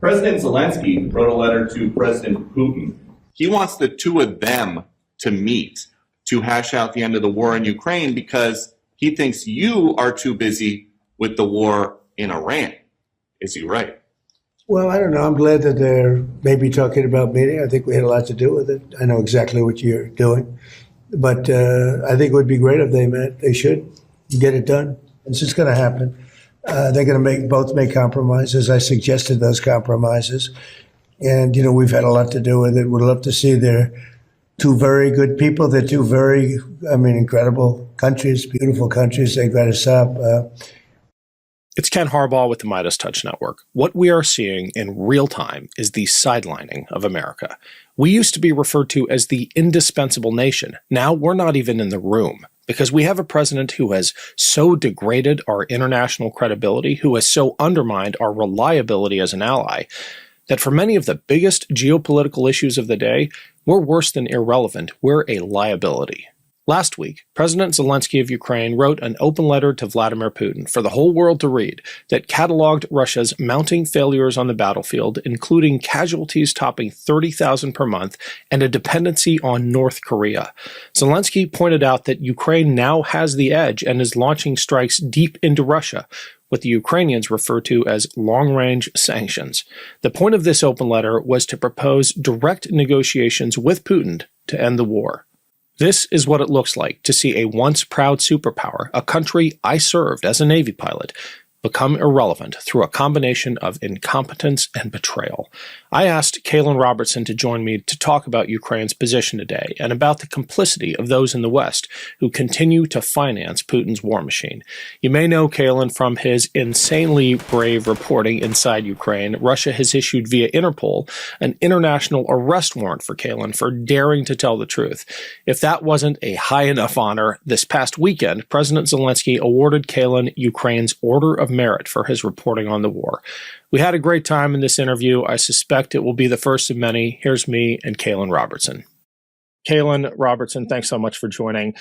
President Zelensky wrote a letter to President Putin. He wants the two of them to meet to hash out the end of the war in Ukraine because he thinks you are too busy with the war in Iran. Is he right? Well, I don't know. I'm glad that they're maybe talking about meeting. I think we had a lot to do with it. I know exactly what you're doing. But I think it would be great if they met. They should get it done. It's just going to happen. They're going to both make compromises. I suggested those compromises. And, we've had a lot to do with it. We'd love to see their two very good people. They're two very, incredible countries, beautiful countries. They've got to stop. It's Ken Harbaugh with the MeidasTouch Network. What we are seeing in real time is the sidelining of America. We used to be referred to as the indispensable nation. Now we're not even in the room because we have a president who has so degraded our international credibility, who has so undermined our reliability as an ally, that for many of the biggest geopolitical issues of the day, we're worse than irrelevant. We're a liability. Last week, President Zelensky of Ukraine wrote an open letter to Vladimir Putin for the whole world to read that cataloged Russia's mounting failures on the battlefield, including casualties topping 30,000 per month and a dependency on North Korea. Zelensky pointed out that Ukraine now has the edge and is launching strikes deep into Russia, what the Ukrainians refer to as long-range sanctions. The point of this open letter was to propose direct negotiations with Putin to end the war. This is what it looks like to see a once proud superpower, a country I served as a Navy pilot, become irrelevant through a combination of incompetence and betrayal. I asked Caolan Robertson to join me to talk about Ukraine's position today and about the complicity of those in the West who continue to finance Putin's war machine. You may know Caolan from his insanely brave reporting inside Ukraine. Russia has issued via Interpol an international arrest warrant for Caolan for daring to tell the truth. If that wasn't a high enough honor, this past weekend, President Zelensky awarded Caolan Ukraine's Order of Merit for his reporting on the war. We had a great time in this interview. I suspect it will be the first of many. Here's me and Caolan Robertson. Caolan Robertson, thanks so much for joining.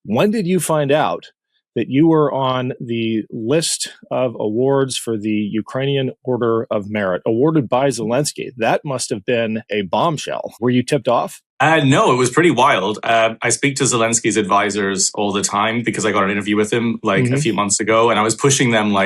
When did you find out that you were on the list of awards for the Ukrainian Order of Merit, awarded by Zelensky? That must have been a bombshell. Were you tipped off? No, it was pretty wild. I speak to Zelensky's advisors all the time because I got an interview with him a few months ago, and I was pushing them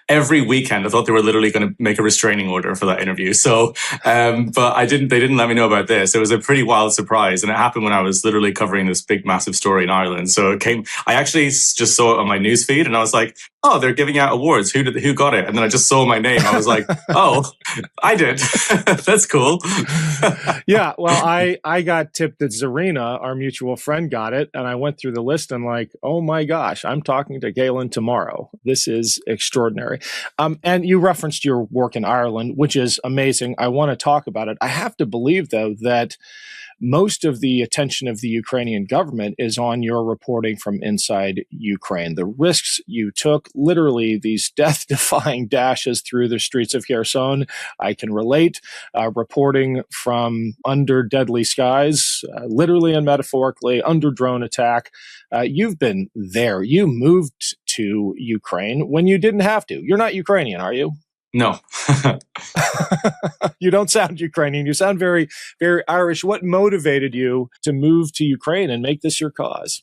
every weekend. I thought they were literally going to make a restraining order for that interview. So, but they didn't let me know about this. It was a pretty wild surprise, and it happened when I was literally covering this big, massive story in Ireland. So I actually just saw it on my newsfeed, and I was like, oh, they're giving out awards. Who got it? And then I just saw my name. I was like, oh, I did. That's cool. Yeah, well, I got tipped that Zarina, our mutual friend, got it. And I went through the list and oh my gosh, I'm talking to Galen tomorrow. This is extraordinary. And you referenced your work in Ireland, which is amazing. I want to talk about it. I have to believe, though, that most of the attention of the Ukrainian government is on your reporting from inside Ukraine. The risks you took, literally these death-defying dashes through the streets of Kherson, I can relate. Reporting from under deadly skies, literally and metaphorically, under drone attack. You've been there. You moved to Ukraine when you didn't have to. You're not Ukrainian, are you? No. You don't sound Ukrainian. You sound very, very Irish. What motivated you to move to Ukraine and make this your cause?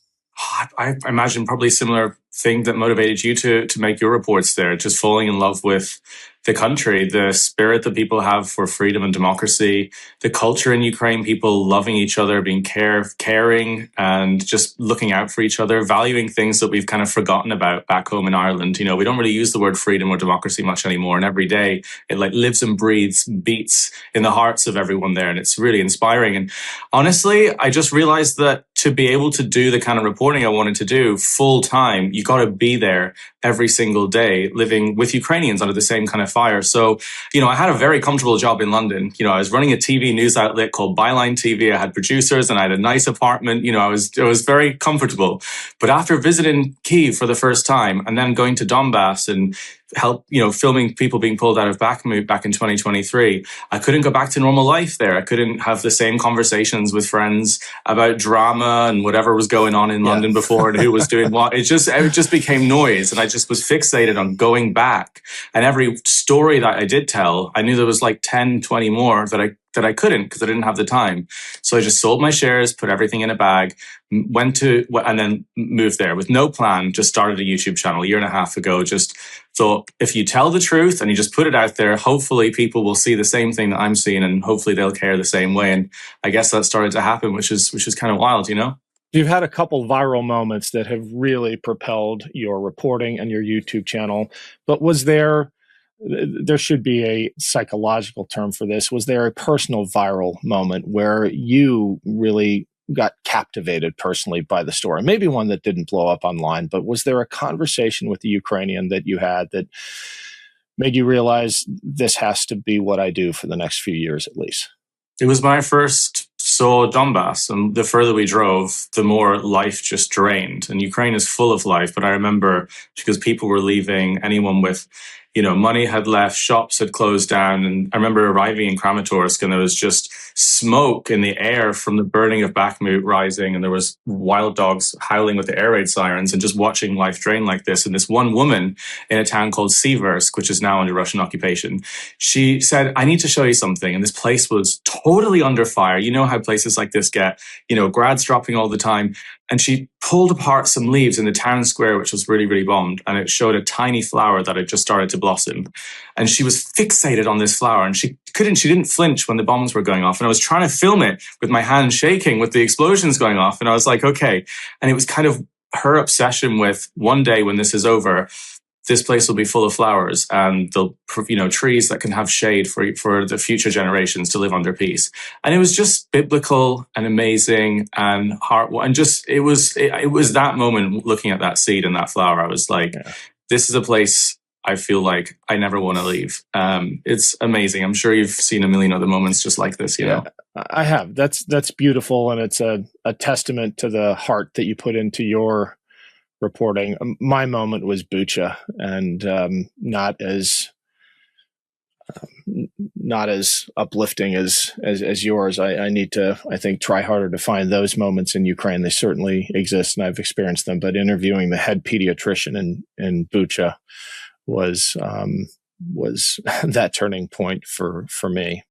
I imagine probably a similar thing that motivated you to make your reports there, just falling in love with the country, the spirit that people have for freedom and democracy, the culture in Ukraine, people loving each other, being caring and just looking out for each other, valuing things that we've kind of forgotten about back home in Ireland. We don't really use the word freedom or democracy much anymore. And every day it lives and breathes, beats in the hearts of everyone there. And it's really inspiring. And honestly, I just realized that to be able to do the kind of reporting I wanted to do full time, you got to be there every single day, living with Ukrainians under the same kind of fire. So, I had a very comfortable job in London. I was running a TV news outlet called Byline TV. I had producers and I had a nice apartment. I was very comfortable. But after visiting Kyiv for the first time and then going to Donbass and filming people being pulled out of Bakhmut back in 2023, I couldn't go back to normal life there. I couldn't have the same conversations with friends about drama and whatever was going on in London before and who was doing what. It just became noise. And just was fixated on going back. And every story that I did tell, I knew there was like 10, 20 more that I couldn't because I didn't have the time. So I just sold my shares, put everything in a bag, and then moved there with no plan, just started a YouTube channel a year and a half ago. Just thought, if you tell the truth and you just put it out there, hopefully people will see the same thing that I'm seeing and hopefully they'll care the same way. And I guess that started to happen, which is kind of wild, you know? You've had a couple viral moments that have really propelled your reporting and your YouTube channel, but there should be a psychological term for this. Was there a personal viral moment where you really got captivated personally by the story? Maybe one that didn't blow up online, but was there a conversation with the Ukrainian that you had that made you realize this has to be what I do for the next few years at least? It was when I first saw Donbass, and the further we drove, the more life just drained. And Ukraine is full of life, but I remember because people were leaving, anyone with, money had left, shops had closed down. And I remember arriving in Kramatorsk and there was just smoke in the air from the burning of Bakhmut rising. And there was wild dogs howling with the air raid sirens and just watching life drain like this. And this one woman in a town called Siversk, which is now under Russian occupation, she said, I need to show you something. And this place was totally under fire. You know how places like this get, grads dropping all the time. And she pulled apart some leaves in the town square, which was really, really bombed. And it showed a tiny flower that had just started to blossom. And she was fixated on this flower and she didn't flinch when the bombs were going off. And I was trying to film it with my hand shaking with the explosions going off. And I was like, okay. And it was kind of her obsession with one day when this is over, this place will be full of flowers and the trees that can have shade for the future generations to live under peace. And it was just biblical and amazing and it was that moment looking at that seed and that flower. I was like, This is a place I feel like I never want to leave. It's amazing. I'm sure you've seen a million other moments just like this, you know? I have. That's beautiful. And it's a testament to the heart that you put into your reporting. My moment was Bucha, and not as uplifting as yours. I need to, I think, try harder to find those moments in Ukraine. They certainly exist, and I've experienced them. But interviewing the head pediatrician in Bucha was that turning point for me.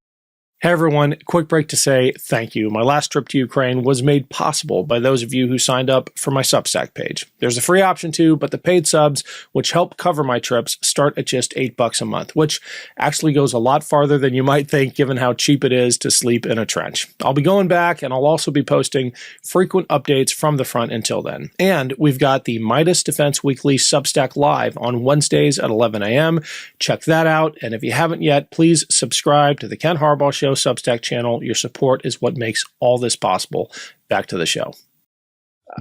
Hey everyone, quick break to say thank you. My last trip to Ukraine was made possible by those of you who signed up for my Substack page. There's a free option too, but the paid subs, which help cover my trips, start at just $8 a month, which actually goes a lot farther than you might think given how cheap it is to sleep in a trench. I'll be going back, and I'll also be posting frequent updates from the front until then. And we've got the Meidas Defense Weekly Substack Live on Wednesdays at 11 a.m. Check that out, and if you haven't yet, please subscribe to the Ken Harbaugh Show Substack channel. Your support is what makes all this possible. Back to the show.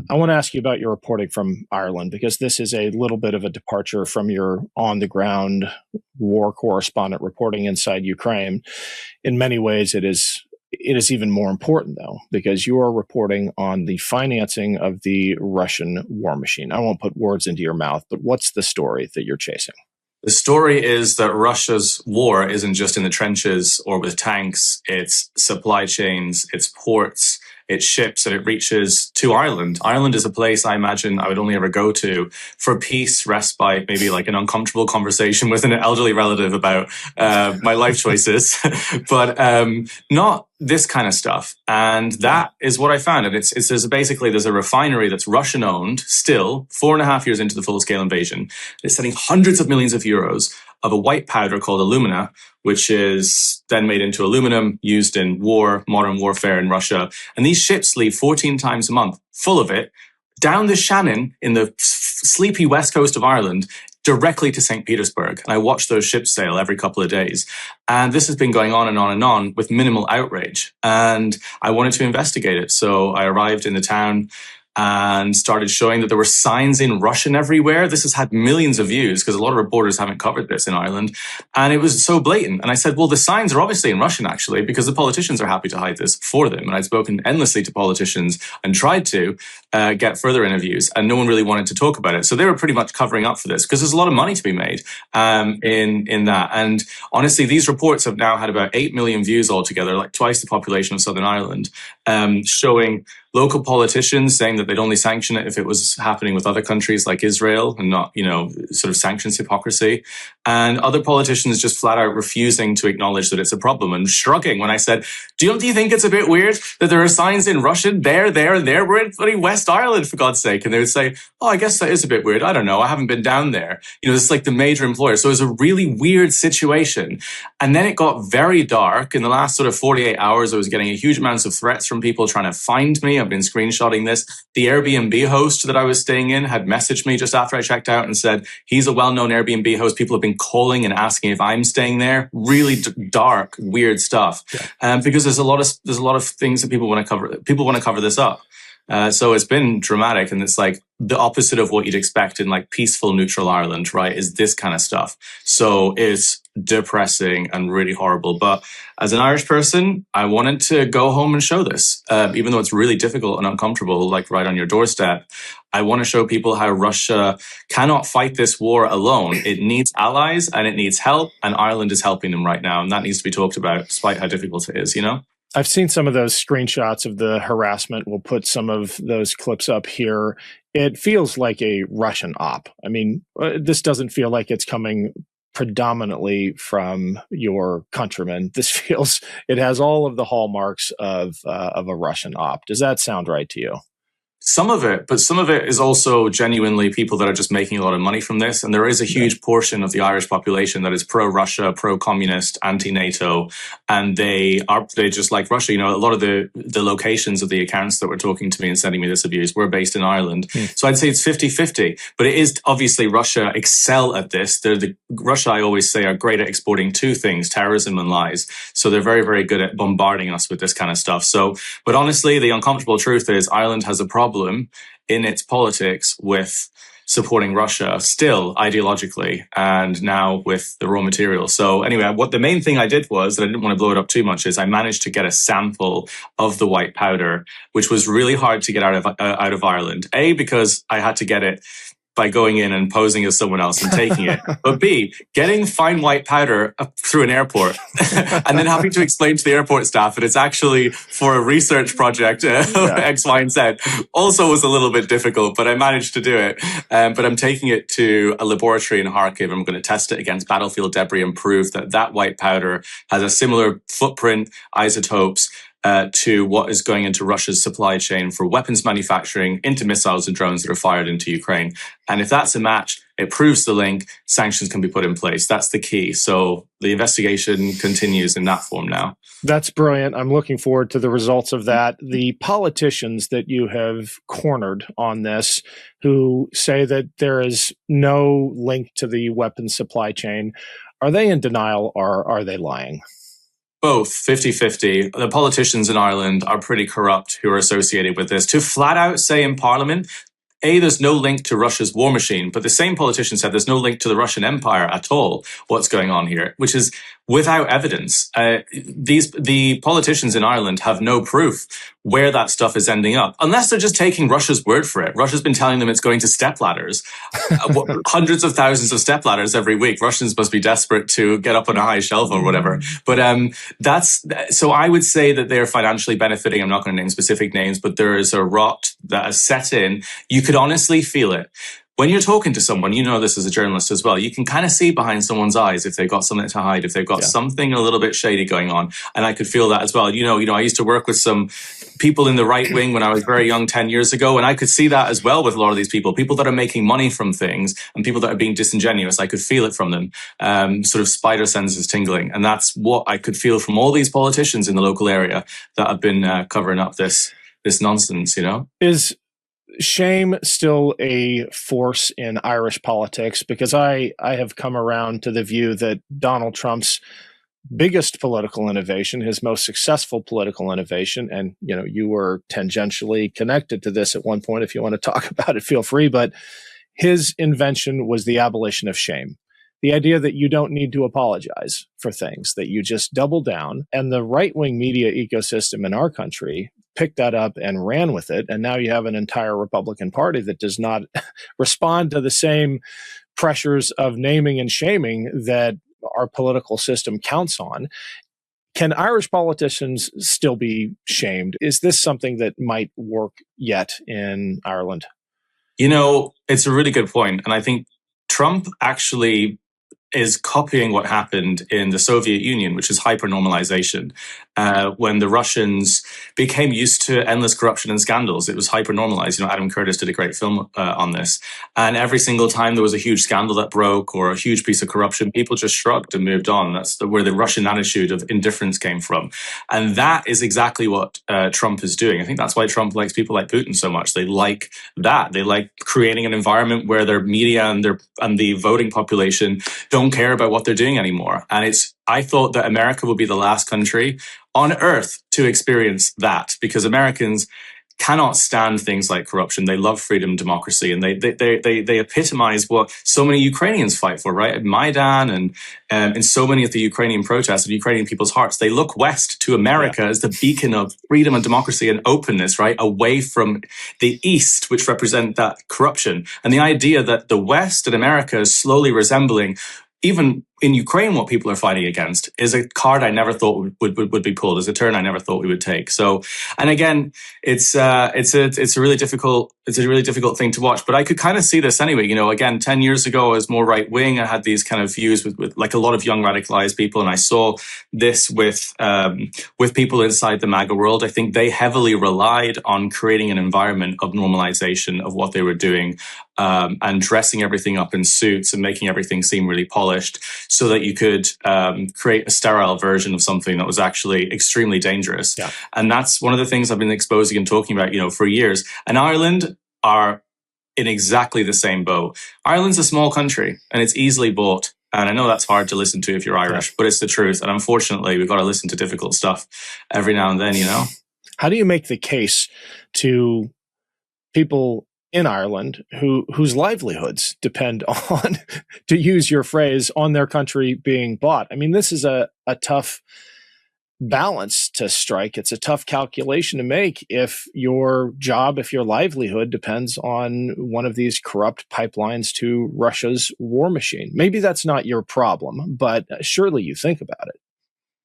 I want to ask you about your reporting from Ireland, because this is a little bit of a departure from your on-the-ground war correspondent reporting inside Ukraine. In many ways, it is even more important, though, because you are reporting on the financing of the Russian war machine. I won't put words into your mouth, but what's the story that you're chasing? The story is that Russia's war isn't just in the trenches or with tanks. It's supply chains, it's ports, it's ships, and it reaches to Ireland. Ireland is a place I imagine I would only ever go to for peace, respite, maybe like an uncomfortable conversation with an elderly relative about my life choices, but not this kind of stuff. And that is what I found. And there's a refinery that's Russian owned still 4.5 years into the full scale invasion. It's sending hundreds of millions of euros of a white powder called alumina, which is then made into aluminum used in modern warfare in Russia. And these ships leave 14 times a month, full of it, down the Shannon in the sleepy west coast of Ireland, directly to St. Petersburg. And I watch those ships sail every couple of days. And this has been going on and on and on with minimal outrage. And I wanted to investigate it. So I arrived in the town and started showing that there were signs in Russian everywhere. This has had millions of views because a lot of reporters haven't covered this in Ireland. And it was so blatant. And I said, well, the signs are obviously in Russian, actually, because the politicians are happy to hide this for them. And I'd spoken endlessly to politicians and tried to get further interviews, and no one really wanted to talk about it. So they were pretty much covering up for this because there's a lot of money to be made in that. And honestly, these reports have now had about 8 million views altogether, like twice the population of Southern Ireland, showing local politicians saying that they'd only sanction it if it was happening with other countries like Israel and not, sort of sanctions hypocrisy. And other politicians just flat out refusing to acknowledge that it's a problem and shrugging when I said, do you think it's a bit weird that there are signs in Russian there, and there? We're in bloody West Ireland, for God's sake. And they would say, oh, I guess that is a bit weird. I don't know. I haven't been down there. It's like the major employer. So it was a really weird situation. And then it got very dark. In the last sort of 48 hours, I was getting a huge amounts of threats from people trying to find me. I've been screenshotting this. The Airbnb host that I was staying in had messaged me just after I checked out and said, he's a well-known Airbnb host. People have been calling and asking if I'm staying there. Really dark, weird stuff. Yeah. Because there's a lot of things that people want to cover. People want to cover this up. So it's been dramatic, and it's like the opposite of what you'd expect in like peaceful, neutral Ireland, right? Is this kind of stuff. So it's depressing and really horrible. But as an Irish person, I wanted to go home and show this, even though it's really difficult and uncomfortable, like right on your doorstep. I want to show people how Russia cannot fight this war alone. It needs allies and it needs help, and Ireland is helping them right now. And that needs to be talked about, despite how difficult it is, I've seen some of those screenshots of the harassment. We'll put some of those clips up here. It feels like a Russian op. I mean, this doesn't feel like it's coming predominantly from your countrymen. It has all of the hallmarks of a Russian op. Does that sound right to you? Some of it, but some of it is also genuinely people that are just making a lot of money from this. And there is a huge portion of the Irish population that is pro-Russia, pro-communist, anti-NATO. And they just like Russia. A lot of the locations of the accounts that were talking to me and sending me this abuse were based in Ireland. So I'd say it's 50-50. But it is obviously Russia excel at this. Russia, I always say, are great at exporting two things, terrorism and lies. So they're very, very good at bombarding us with this kind of stuff. So, but honestly, the uncomfortable truth is Ireland has a problem in its politics with supporting Russia still ideologically, and now with the raw materials. So anyway, what the main thing I did was, that I didn't want to blow it up too much, is I managed to get a sample of the white powder, which was really hard to get out of Ireland. A, because I had to get it by going in and posing as someone else and taking it. But B, getting fine white powder through an airport and then having to explain to the airport staff that it's actually for a research project, X, Y, and Z, also was a little bit difficult, but I managed to do it. But I'm taking it to a laboratory in Kharkiv. I'm going to test it against battlefield debris and prove that white powder has a similar footprint, isotopes, to what is going into Russia's supply chain for weapons manufacturing, into missiles and drones that are fired into Ukraine. And if that's a match, it proves the link, sanctions can be put in place. That's the key. So the investigation continues in that form now. That's brilliant. I'm looking forward to the results of that. The politicians that you have cornered on this, who say that there is no link to the weapons supply chain, are they in denial or are they lying? Both, 50-50. The politicians in Ireland are pretty corrupt who are associated with this. To flat out say in Parliament, A, there's no link to Russia's war machine, but the same politician said there's no link to the Russian Empire at all. What's going on here? Which is without evidence. The politicians in Ireland have no proof where that stuff is ending up, unless they're just taking Russia's word for it. Russia's been telling them it's going to stepladders, hundreds of thousands of stepladders every week. Russians must be desperate to get up on a high shelf or whatever. But so I would say that they're financially benefiting. I'm not going to name specific names, but there is a rot that has set in. You could honestly feel it. When you're talking to someone, this as a journalist as well, you can kind of see behind someone's eyes if they've got something to hide, if they've got something a little bit shady going on. And I could feel that as well. I used to work with some people in the right wing when I was very young 10 years ago, and I could see that as well with a lot of these people that are making money from things and people that are being disingenuous. I could feel it from them, sort of spider senses tingling. And that's what I could feel from all these politicians in the local area that have been covering up this nonsense, Is shame still a force in Irish politics? Because I have come around to the view that Donald Trump's biggest political innovation, his most successful political innovation, and you were tangentially connected to this at one point. If you want to talk about it, feel free. But his invention was the abolition of shame. The idea that you don't need to apologize for things, that you just double down. And the right-wing media ecosystem in our country picked that up and ran with it. And now you have an entire Republican Party that does not respond to the same pressures of naming and shaming that our political system counts on. Can Irish politicians still be shamed? Is this something that might work yet in Ireland? You know, it's a really good point. And I think Trump actually is copying what happened in the Soviet Union, which is hyper-normalization. When the Russians became used to endless corruption and scandals, it was hyper-normalized. You know, Adam Curtis did a great film on this. And every single time there was a huge scandal that broke or a huge piece of corruption, people just shrugged and moved on. That's where the Russian attitude of indifference came from. And that is exactly what Trump is doing. I think that's why Trump likes people like Putin so much. They like that. They like creating an environment where their media and the voting population don't care about what they're doing anymore. And I thought that America would be the last country on earth to experience that, because Americans cannot stand things like corruption. They love freedom, democracy, and they epitomize what so many Ukrainians fight for, right? At Maidan and in so many of the Ukrainian protests of Ukrainian people's hearts, they look west to America as the beacon of freedom and democracy and openness, right? Away from the East, which represent that corruption. And the idea that the West and America is slowly resembling, even in Ukraine, what people are fighting against is a card I never thought would be pulled, is a turn I never thought we would take. So, and again, it's a really difficult thing to watch. But I could kind of see this anyway. You know, again, 10 years ago, I was more right wing. I had these kind of views with like a lot of young radicalized people, and I saw this with people inside the MAGA world. I think they heavily relied on creating an environment of normalization of what they were doing, and dressing everything up in suits and making everything seem really polished, so that you could create a sterile version of something that was actually extremely dangerous. Yeah. And that's one of the things I've been exposing and talking about, you know, for years. And Ireland are in exactly the same boat. Ireland's a small country and it's easily bought. And I know that's hard to listen to if you're Irish, but it's the truth. And unfortunately, we've got to listen to difficult stuff every now and then, you know? How do you make the case to people in Ireland whose livelihoods depend on, to use your phrase, on their country being bought? I mean, this is a tough balance to strike. It's a tough calculation to make if your job, if your livelihood depends on one of these corrupt pipelines to Russia's war machine. Maybe that's not your problem, but surely you think about it.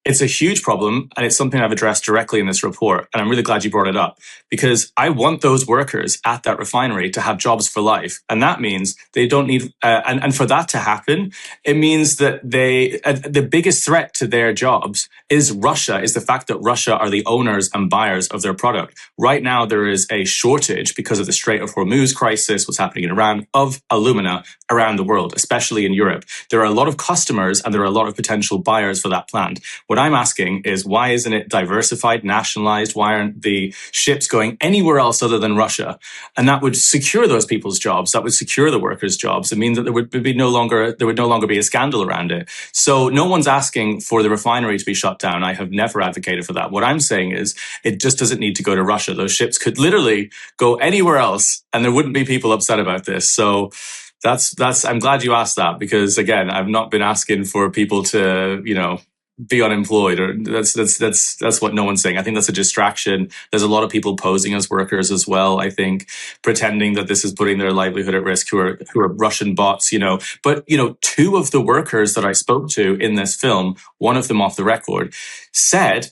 It's a huge problem, and it's something I've addressed directly in this report, and I'm really glad you brought it up, because I want those workers at that refinery to have jobs for life, and that means they don't need, and for that to happen, it means that the biggest threat to their jobs is Russia, is the fact that Russia are the owners and buyers of their product. Right now, there is a shortage because of the Strait of Hormuz crisis, what's happening in Iran, of alumina around the world, especially in Europe. There are a lot of customers and there are a lot of potential buyers for that plant. What I'm asking is, why isn't it diversified, nationalized? Why aren't the ships going anywhere else other than Russia? And that would secure those people's jobs. That would secure the workers' jobs. It means that there would no longer be a scandal around it. So no one's asking for the refinery to be shut down. I have never advocated for that. What I'm saying is, it just doesn't need to go to Russia. Those ships could literally go anywhere else, and there wouldn't be people upset about this. So I'm glad you asked that, because again, I've not been asking for people to, you know, be unemployed, or that's what no one's saying. I think that's a distraction. There's a lot of people posing as workers as well, I think, pretending that this is putting their livelihood at risk, who are Russian bots, you know. But, you know, two of the workers that I spoke to in this film, one of them off the record, said,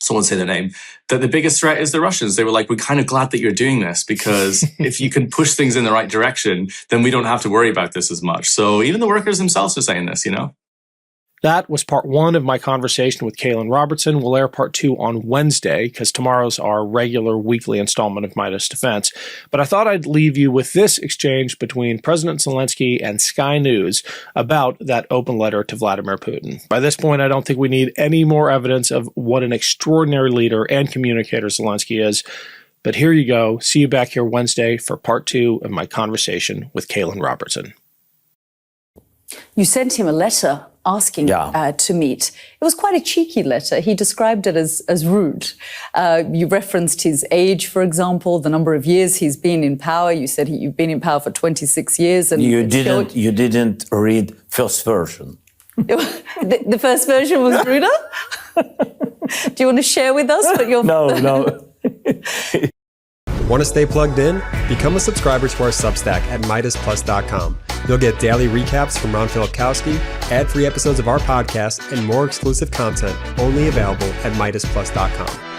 someone say their name, that the biggest threat is the Russians. They were like, we're kind of glad that you're doing this, because if you can push things in the right direction, then we don't have to worry about this as much. So even the workers themselves are saying this, you know. That was part one of my conversation with Caolan Robertson. We'll air part two on Wednesday, because tomorrow's our regular weekly installment of Meidas Defense. But I thought I'd leave you with this exchange between President Zelensky and Sky News about that open letter to Vladimir Putin. By this point, I don't think we need any more evidence of what an extraordinary leader and communicator Zelensky is. But here you go. See you back here Wednesday for part two of my conversation with Caolan Robertson. You sent him a letter asking to meet. It was quite a cheeky letter. He described it as rude. You referenced his age, for example, the number of years he's been in power. You said you've been in power for 26 years. And you didn't read first version. The first version was ruder? Do you want to share with us what your... No. Want to stay plugged in? Become a subscriber to our Substack at MeidasPlus.com. You'll get daily recaps from Ron Filipkowski, ad-free episodes of our podcast, and more exclusive content only available at MeidasPlus.com.